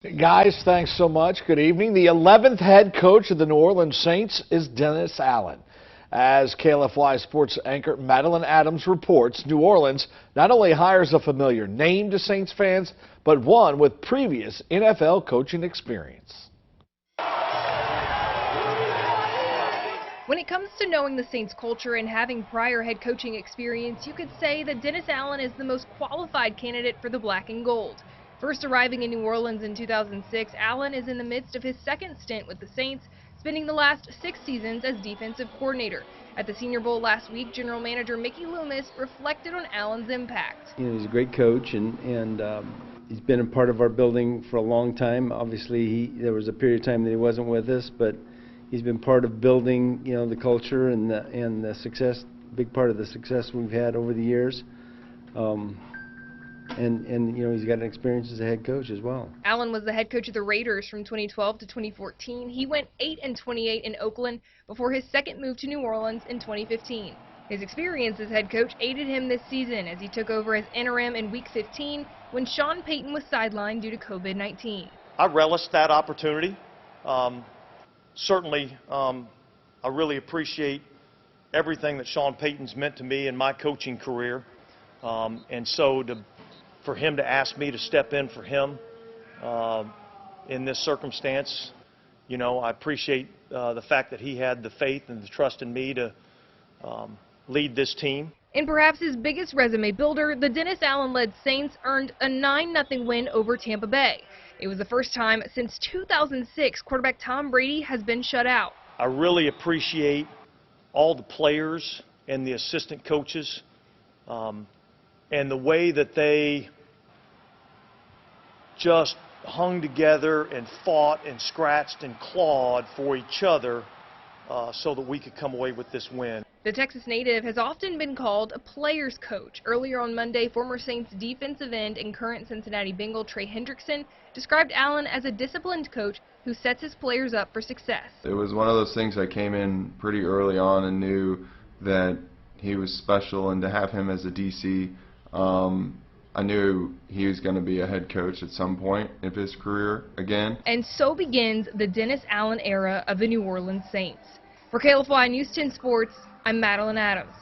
Guys, thanks so much. Good evening. The 11th head coach of the New Orleans Saints is Dennis Allen. As KLFY Sports anchor Madeline Adams reports, New Orleans not only hires a familiar name to Saints fans, but one with previous NFL coaching experience. When it comes to knowing the Saints culture and having prior head coaching experience, you could say that Dennis Allen is the most qualified candidate for the black and gold. First arriving in New Orleans in 2006, Allen is in the midst of his second stint with the Saints, spending the last 6 seasons as defensive coordinator. At the Senior Bowl last week, General Manager Mickey Loomis reflected on Allen's impact. He's a great coach, and he's been a part of our building for a long time. Obviously, there was a period of time that he wasn't with us, but he's been part of building, the culture and the success, big part of the success we've had over the years. And he's got an experience as a head coach as well. Allen was the head coach of the Raiders from 2012 to 2014. He went 8-28 in Oakland before his second move to New Orleans in 2015. His experience as head coach aided him this season as he took over as interim in Week 15 when Sean Payton was sidelined due to COVID-19. I relished that opportunity. Certainly, I really appreciate everything that Sean Payton's meant to me in my coaching career. And so for him to ask me to step in for him in this circumstance, I appreciate the fact that he had the faith and the trust in me to lead this team. In perhaps his biggest resume builder, the Dennis Allen-led Saints earned a 9-0 win over Tampa Bay. It was the first time since 2006 quarterback Tom Brady has been shut out. I really appreciate all the players and the assistant coaches and the way that they just hung together and fought and scratched and clawed for each other so that we could come away with this win. The Texas native has often been called a player's coach. Earlier on Monday, former Saints defensive end and current Cincinnati Bengal Trey Hendrickson described Allen as a disciplined coach who sets his players up for success. It was one of those things I came in pretty early on and knew that he was special, and to have him as a DC, I knew he was going to be a head coach at some point of his career again. And so begins the Dennis Allen era of the New Orleans Saints. For KLFY News 10 Sports, I'm Madeline Adams.